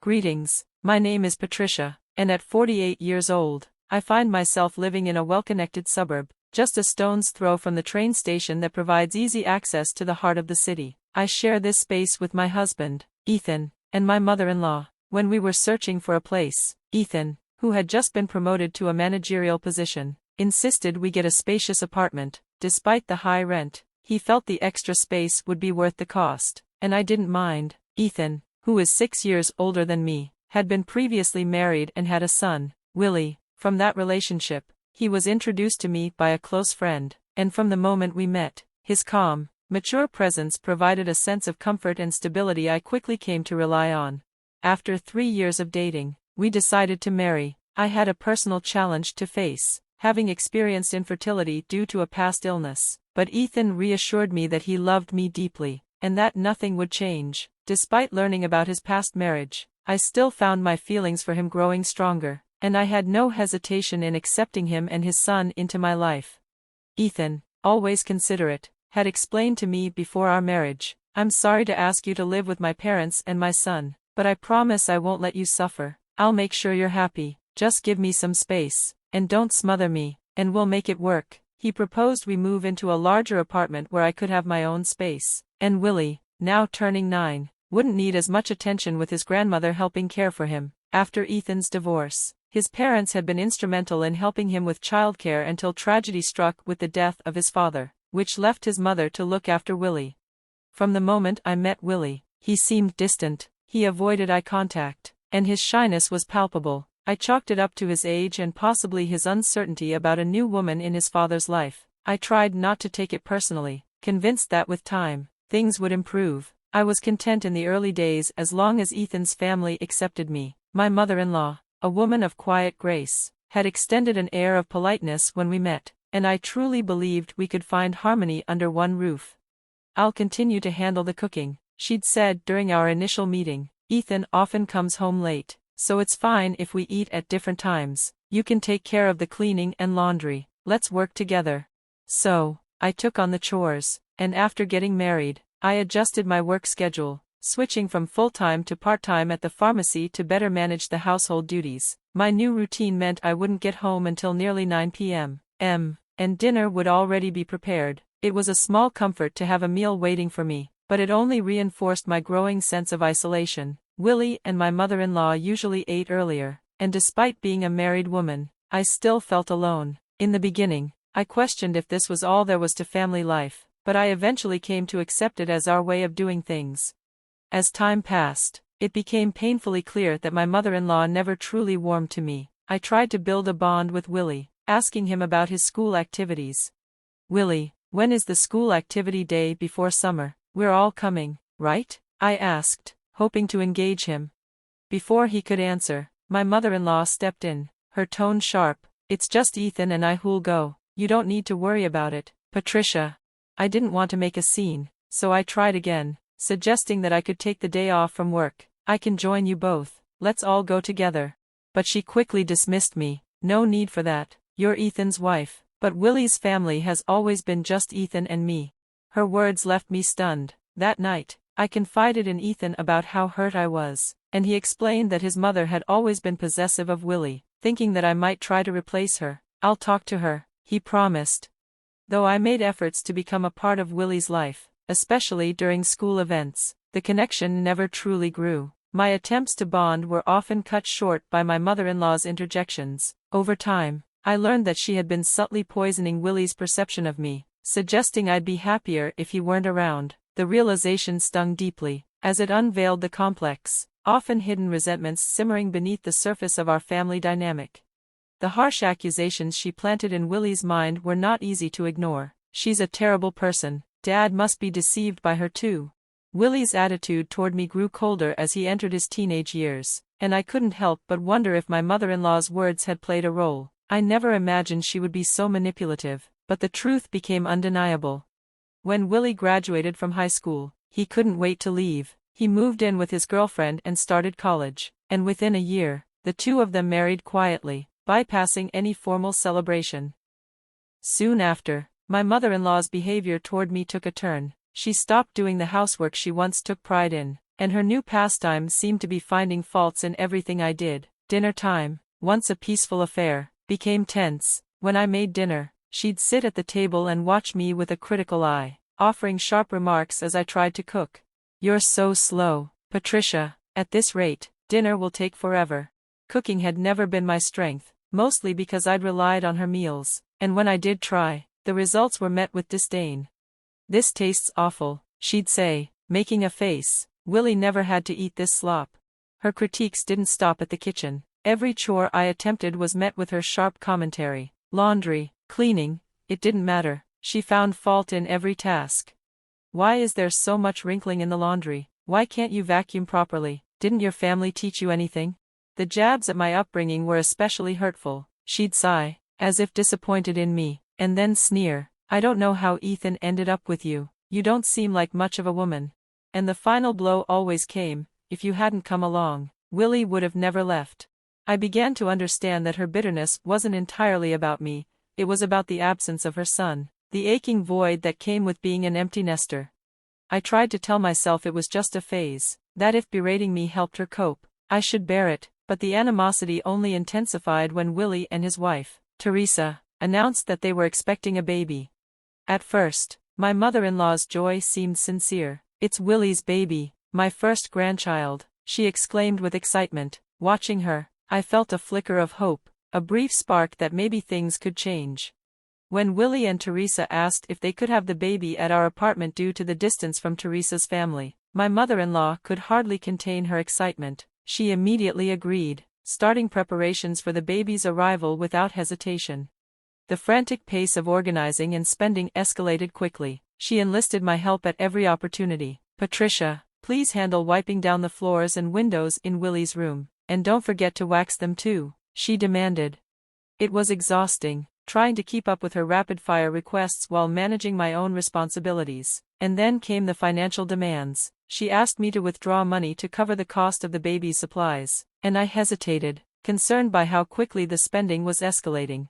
Greetings, my name is Patricia, and at 48 years old, I find myself living in a well-connected suburb, just a stone's throw from the train station that provides easy access to the heart of the city. I share this space with my husband, Ethan, and my mother-in-law. When we were searching for a place, Ethan, who had just been promoted to a managerial position, insisted we get a spacious apartment. Despite the high rent, he felt the extra space would be worth the cost, and I didn't mind. Ethan, who is 6 years older than me, had been previously married and had a son, Willie. From that relationship, he was introduced to me by a close friend, and from the moment we met, his calm, mature presence provided a sense of comfort and stability I quickly came to rely on. After 3 years of dating, we decided to marry. I had a personal challenge to face, having experienced infertility due to a past illness, but Ethan reassured me that he loved me deeply, and that nothing would change. Despite learning about his past marriage, I still found my feelings for him growing stronger, and I had no hesitation in accepting him and his son into my life. Ethan, always considerate, had explained to me before our marriage, "I'm sorry to ask you to live with my parents and my son, but I promise I won't let you suffer. I'll make sure you're happy, just give me some space, and don't smother me, and we'll make it work." He proposed we move into a larger apartment where I could have my own space, and Willie, now turning 9, wouldn't need as much attention with his grandmother helping care for him. After Ethan's divorce, his parents had been instrumental in helping him with childcare until tragedy struck with the death of his father, which left his mother to look after Willie. From the moment I met Willie, he seemed distant, he avoided eye contact, and his shyness was palpable. I chalked it up to his age and possibly his uncertainty about a new woman in his father's life. I tried not to take it personally, convinced that with time, things would improve. I was content in the early days as long as Ethan's family accepted me. My mother-in-law, a woman of quiet grace, had extended an air of politeness when we met, and I truly believed we could find harmony under one roof. "I'll continue to handle the cooking," she'd said during our initial meeting. "Ethan often comes home late, so it's fine if we eat at different times. You can take care of the cleaning and laundry. Let's work together." So, I took on the chores, and after getting married, I adjusted my work schedule, switching from full-time to part-time at the pharmacy to better manage the household duties. My new routine meant I wouldn't get home until nearly 9 p.m. And dinner would already be prepared. It was a small comfort to have a meal waiting for me, but it only reinforced my growing sense of isolation. Willie and my mother-in-law usually ate earlier, and despite being a married woman, I still felt alone. In the beginning, I questioned if this was all there was to family life, but I eventually came to accept it as our way of doing things. As time passed, it became painfully clear that my mother-in-law never truly warmed to me. I tried to build a bond with Willie, asking him about his school activities. "Willie, when is the school activity day before summer? We're all coming, right?" I asked, hoping to engage him. Before he could answer, my mother-in-law stepped in, her tone sharp. "It's just Ethan and I who'll go. You don't need to worry about it, Patricia." I didn't want to make a scene, so I tried again, suggesting that I could take the day off from work. "I can join you both, let's all go together." But she quickly dismissed me. "No need for that, you're Ethan's wife, but Willie's family has always been just Ethan and me." Her words left me stunned. That night, I confided in Ethan about how hurt I was, and he explained that his mother had always been possessive of Willie, thinking that I might try to replace her. "I'll talk to her," he promised. Though I made efforts to become a part of Willie's life, especially during school events, the connection never truly grew. My attempts to bond were often cut short by my mother-in-law's interjections. Over time, I learned that she had been subtly poisoning Willie's perception of me, suggesting I'd be happier if he weren't around. The realization stung deeply, as it unveiled the complex, often hidden resentments simmering beneath the surface of our family dynamic. The harsh accusations she planted in Willie's mind were not easy to ignore. "She's a terrible person. Dad must be deceived by her too." Willie's attitude toward me grew colder as he entered his teenage years, and I couldn't help but wonder if my mother-in-law's words had played a role. I never imagined she would be so manipulative, but the truth became undeniable. When Willie graduated from high school, he couldn't wait to leave. He moved in with his girlfriend and started college, and within a year, the two of them married quietly, bypassing any formal celebration. Soon after, my mother-in-law's behavior toward me took a turn. She stopped doing the housework she once took pride in, and her new pastime seemed to be finding faults in everything I did. Dinner time, once a peaceful affair, became tense. When I made dinner, she'd sit at the table and watch me with a critical eye, offering sharp remarks as I tried to cook. "You're so slow, Patricia. At this rate, dinner will take forever." Cooking had never been my strength, mostly because I'd relied on her meals, and when I did try, the results were met with disdain. "This tastes awful," she'd say, making a face. "Willie never had to eat this slop." Her critiques didn't stop at the kitchen. Every chore I attempted was met with her sharp commentary. Laundry, cleaning, it didn't matter. She found fault in every task. "Why is there so much wrinkling in the laundry? Why can't you vacuum properly? Didn't your family teach you anything?" The jabs at my upbringing were especially hurtful. She'd sigh, as if disappointed in me, and then sneer, "I don't know how Ethan ended up with you. You don't seem like much of a woman." And the final blow always came: "If you hadn't come along, Willie would have never left." I began to understand that her bitterness wasn't entirely about me, it was about the absence of her son, the aching void that came with being an empty nester. I tried to tell myself it was just a phase, that if berating me helped her cope, I should bear it, but the animosity only intensified when Willie and his wife, Teresa, announced that they were expecting a baby. At first, my mother-in-law's joy seemed sincere. "It's Willie's baby, my first grandchild," she exclaimed with excitement. Watching her, I felt a flicker of hope, a brief spark that maybe things could change. When Willie and Teresa asked if they could have the baby at our apartment due to the distance from Teresa's family, my mother-in-law could hardly contain her excitement. She immediately agreed, starting preparations for the baby's arrival without hesitation. The frantic pace of organizing and spending escalated quickly. She enlisted my help at every opportunity. "Patricia, please handle wiping down the floors and windows in Willie's room, and don't forget to wax them too," she demanded. It was exhausting, trying to keep up with her rapid-fire requests while managing my own responsibilities. And then came the financial demands. She asked me to withdraw money to cover the cost of the baby's supplies, and I hesitated, concerned by how quickly the spending was escalating.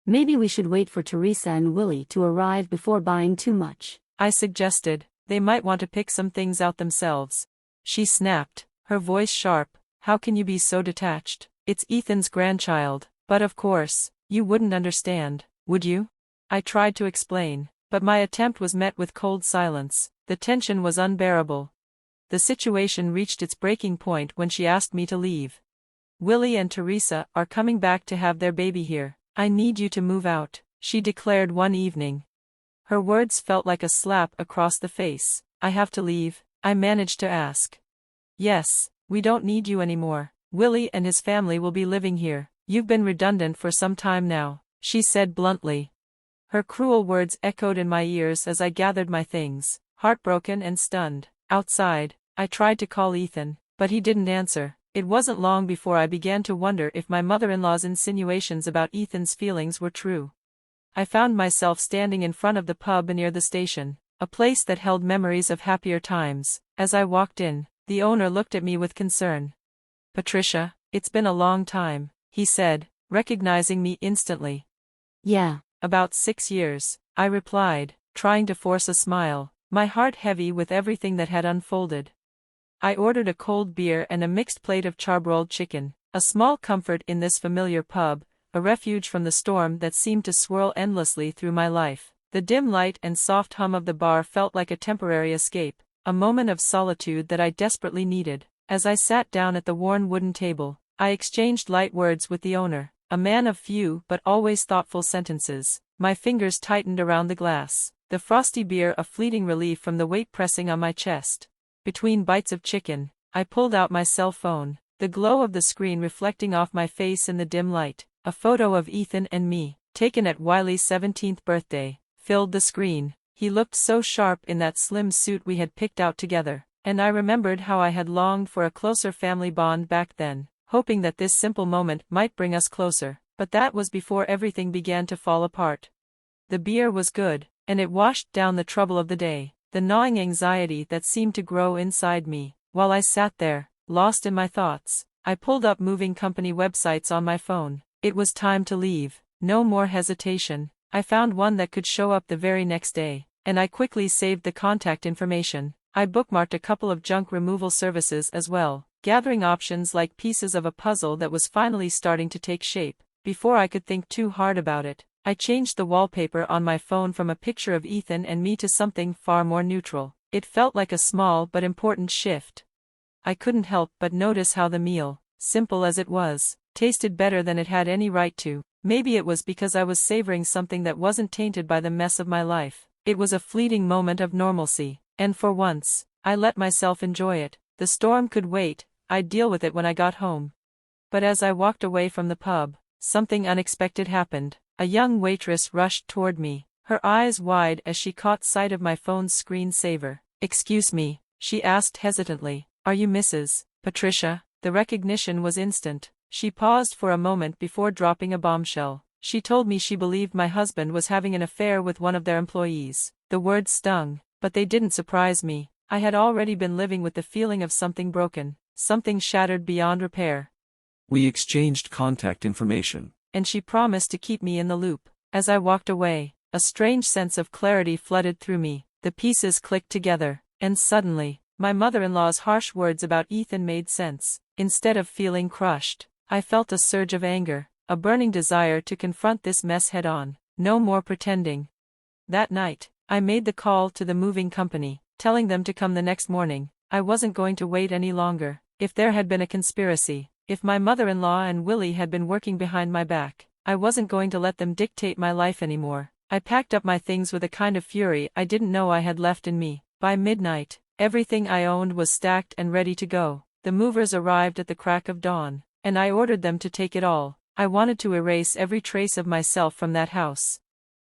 "Maybe we should wait for Teresa and Willie to arrive before buying too much," I suggested. "They might want to pick some things out themselves." She snapped, her voice sharp. "How can you be so detached? It's Ethan's grandchild." "But of course, you wouldn't understand, would you?" I tried to explain, but my attempt was met with cold silence. The tension was unbearable. The situation reached its breaking point when she asked me to leave. "Willie and Teresa are coming back to have their baby here. I need you to move out," she declared one evening. Her words felt like a slap across the face. "I have to leave?" I managed to ask. "Yes, we don't need you anymore. Willie and his family will be living here. You've been redundant for some time now," she said bluntly. Her cruel words echoed in my ears as I gathered my things, heartbroken and stunned. Outside, I tried to call Ethan, but he didn't answer. It wasn't long before I began to wonder if my mother-in-law's insinuations about Ethan's feelings were true. I found myself standing in front of the pub near the station, a place that held memories of happier times. As I walked in, the owner looked at me with concern. "Patricia, it's been a long time," he said, recognizing me instantly. "Yeah. "About 6 years," I replied, trying to force a smile, my heart heavy with everything that had unfolded. I ordered a cold beer and a mixed plate of charbroiled chicken, a small comfort in this familiar pub, a refuge from the storm that seemed to swirl endlessly through my life. The dim light and soft hum of the bar felt like a temporary escape, a moment of solitude that I desperately needed. As I sat down at the worn wooden table, I exchanged light words with the owner, a man of few but always thoughtful sentences. My fingers tightened around the glass, the frosty beer a fleeting relief from the weight pressing on my chest. Between bites of chicken, I pulled out my cell phone, the glow of the screen reflecting off my face in the dim light. A photo of Ethan and me, taken at Wiley's 17th birthday, filled the screen. He looked so sharp in that slim suit we had picked out together, and I remembered how I had longed for a closer family bond back then, hoping that this simple moment might bring us closer. But that was before everything began to fall apart. The beer was good, and it washed down the trouble of the day, the gnawing anxiety that seemed to grow inside me. While I sat there, lost in my thoughts, I pulled up moving company websites on my phone. It was time to leave. No more hesitation. I found one that could show up the very next day, and I quickly saved the contact information. I bookmarked a couple of junk removal services as well, gathering options like pieces of a puzzle that was finally starting to take shape. Before I could think too hard about it, I changed the wallpaper on my phone from a picture of Ethan and me to something far more neutral. It felt like a small but important shift. I couldn't help but notice how the meal, simple as it was, tasted better than it had any right to. Maybe it was because I was savoring something that wasn't tainted by the mess of my life. It was a fleeting moment of normalcy, and for once, I let myself enjoy it. The storm could wait, I'd deal with it when I got home. But as I walked away from the pub, something unexpected happened. A young waitress rushed toward me, her eyes wide as she caught sight of my phone's screensaver. "Excuse me," she asked hesitantly, "are you Mrs. Patricia?" The recognition was instant. She paused for a moment before dropping a bombshell. She told me she believed my husband was having an affair with one of their employees. The words stung, but they didn't surprise me. I had already been living with the feeling of something broken, something shattered beyond repair. We exchanged contact information. And she promised to keep me in the loop. As I walked away, a strange sense of clarity flooded through me. The pieces clicked together, and suddenly, my mother-in-law's harsh words about Ethan made sense. Instead of feeling crushed, I felt a surge of anger, a burning desire to confront this mess head-on. No more pretending. That night, I made the call to the moving company, telling them to come the next morning. I wasn't going to wait any longer. If there had been a conspiracy, if my mother-in-law and Willie had been working behind my back, I wasn't going to let them dictate my life anymore. I packed up my things with a kind of fury I didn't know I had left in me. By midnight, everything I owned was stacked and ready to go. The movers arrived at the crack of dawn, and I ordered them to take it all. I wanted to erase every trace of myself from that house.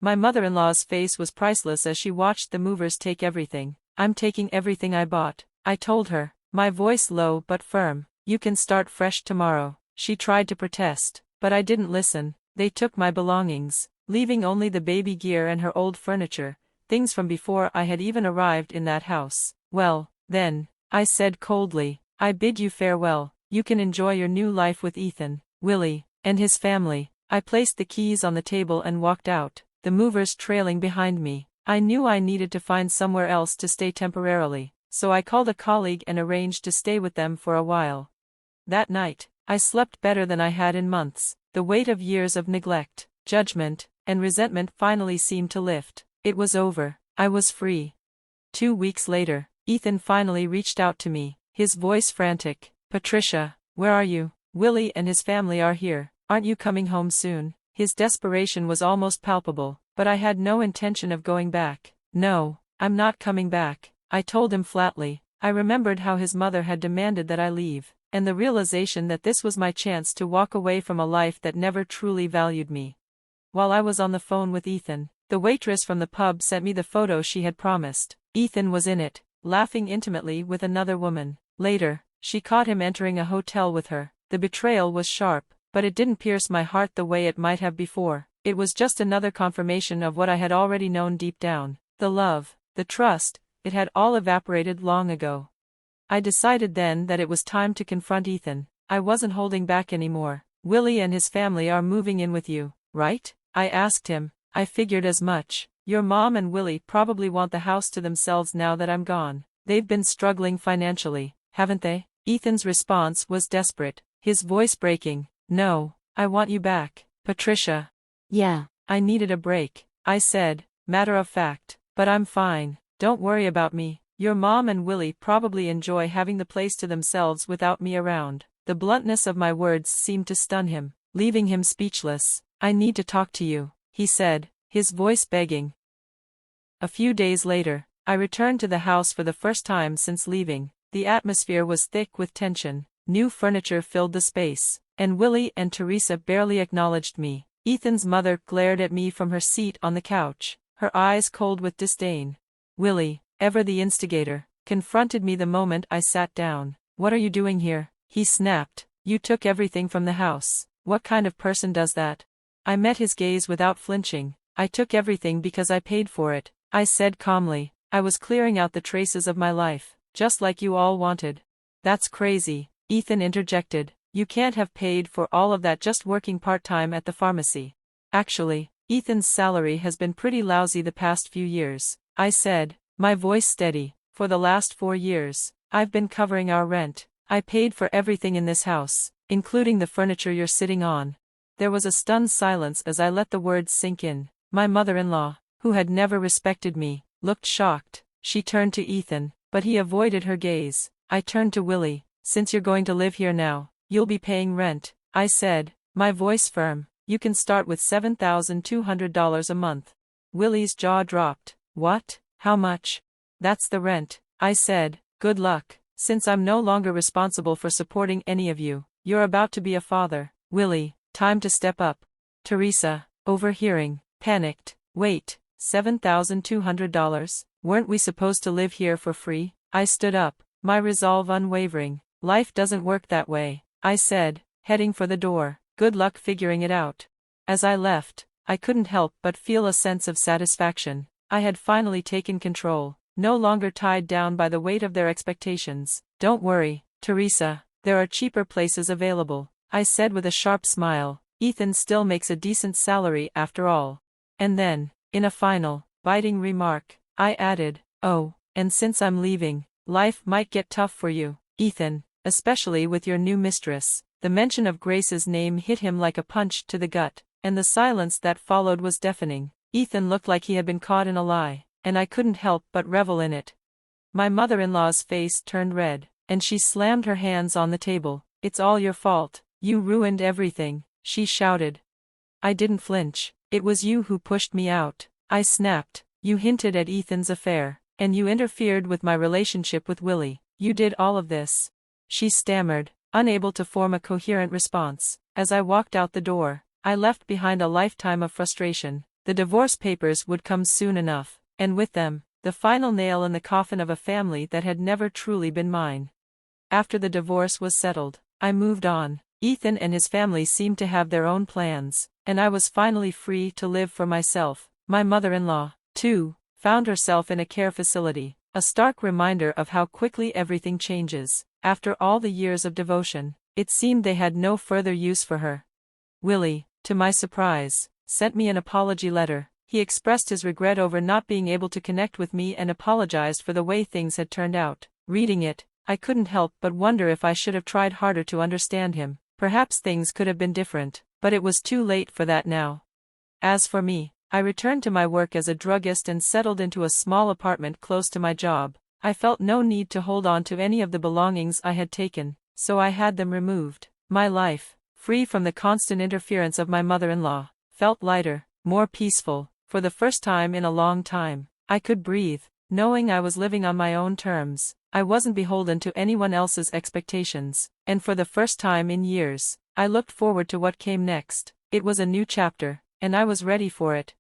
My mother-in-law's face was priceless as she watched the movers take everything. "I'm taking everything I bought," I told her, my voice low but firm. "You can start fresh tomorrow." She tried to protest, but I didn't listen. They took my belongings, leaving only the baby gear and her old furniture, things from before I had even arrived in that house. "Well, then," I said coldly, "I bid you farewell. You can enjoy your new life with Ethan, Willie, and his family." I placed the keys on the table and walked out, the movers trailing behind me. I knew I needed to find somewhere else to stay temporarily, so I called a colleague and arranged to stay with them for a while. That night, I slept better than I had in months. The weight of years of neglect, judgment, and resentment finally seemed to lift. It was over. I was free. 2 weeks later, Ethan finally reached out to me, his voice frantic. "Patricia, where are you? Willie and his family are here. Aren't you coming home soon?" His desperation was almost palpable, but I had no intention of going back. "No, I'm not coming back," I told him flatly. I remembered how his mother had demanded that I leave, and the realization that this was my chance to walk away from a life that never truly valued me. While I was on the phone with Ethan, the waitress from the pub sent me the photo she had promised. Ethan was in it, laughing intimately with another woman. Later, she caught him entering a hotel with her. The betrayal was sharp, but it didn't pierce my heart the way it might have before. It was just another confirmation of what I had already known deep down. The love, the trust, it had all evaporated long ago. I decided then that it was time to confront Ethan. I wasn't holding back anymore. "Willie and his family are moving in with you, right?" I asked him. "I figured as much. Your mom and Willie probably want the house to themselves now that I'm gone. They've been struggling financially, haven't they?" Ethan's response was desperate, his voice breaking. "No, I want you back, Patricia." Yeah. I needed a break, I said, matter of fact. "But I'm fine. Don't worry about me. Your mom and Willie probably enjoy having the place to themselves without me around." The bluntness of my words seemed to stun him, leaving him speechless. "I need to talk to you," he said, his voice begging. A few days later, I returned to the house for the first time since leaving. The atmosphere was thick with tension. New furniture filled the space, and Willie and Teresa barely acknowledged me. Ethan's mother glared at me from her seat on the couch, her eyes cold with disdain. Willie, ever the instigator, confronted me the moment I sat down. "What are you doing here?" he snapped. "You took everything from the house. What kind of person does that?" I met his gaze without flinching. "I took everything because I paid for it," I said calmly. "I was clearing out the traces of my life, just like you all wanted." "That's crazy," Ethan interjected. "You can't have paid for all of that just working part-time at the pharmacy." "Actually, Ethan's salary has been pretty lousy the past few years," I said, my voice steady. For the last 4 years, I've been covering our rent. I paid for everything in this house, including the furniture you're sitting on." There was a stunned silence as I let the words sink in. My mother-in-law, who had never respected me, looked shocked. She turned to Ethan, but he avoided her gaze. I turned to Willie. "Since you're going to live here now, you'll be paying rent," I said, my voice firm. "You can start with $7,200 a month." Willie's jaw dropped. "What? How much?" "That's the rent," I said. "Good luck. Since I'm no longer responsible for supporting any of you, you're about to be a father. Willie, time to step up." Teresa, overhearing, panicked. "Wait, $7,200? Weren't we supposed to live here for free?" I stood up, my resolve unwavering. "Life doesn't work that way," I said, heading for the door. "Good luck figuring it out." As I left, I couldn't help but feel a sense of satisfaction. I had finally taken control, no longer tied down by the weight of their expectations. "Don't worry, Teresa, there are cheaper places available," I said with a sharp smile. "Ethan still makes a decent salary after all." And then, in a final, biting remark, I added, "Oh, and since I'm leaving, life might get tough for you, Ethan, especially with your new mistress." The mention of Grace's name hit him like a punch to the gut, and the silence that followed was deafening. Ethan looked like he had been caught in a lie, and I couldn't help but revel in it. My mother-in-law's face turned red, and she slammed her hands on the table. "It's all your fault. You ruined everything," she shouted. I didn't flinch. "It was you who pushed me out," I snapped. "You hinted at Ethan's affair, and you interfered with my relationship with Willie. You did all of this." She stammered, unable to form a coherent response. As I walked out the door, I left behind a lifetime of frustration. The divorce papers would come soon enough, and with them, the final nail in the coffin of a family that had never truly been mine. After the divorce was settled, I moved on. Ethan and his family seemed to have their own plans, and I was finally free to live for myself. My mother-in-law, too, found herself in a care facility, a stark reminder of how quickly everything changes. After all the years of devotion, it seemed they had no further use for her. Willie, to my surprise, sent me an apology letter. He expressed his regret over not being able to connect with me and apologized for the way things had turned out. Reading it, I couldn't help but wonder if I should have tried harder to understand him. Perhaps things could have been different, but it was too late for that now. As for me, I returned to my work as a druggist and settled into a small apartment close to my job. I felt no need to hold on to any of the belongings I had taken, so I had them removed. My life, free from the constant interference of my mother-in-law, felt lighter, more peaceful. For the first time in a long time, I could breathe, knowing I was living on my own terms. I wasn't beholden to anyone else's expectations, and for the first time in years, I looked forward to what came next. It was a new chapter, and I was ready for it.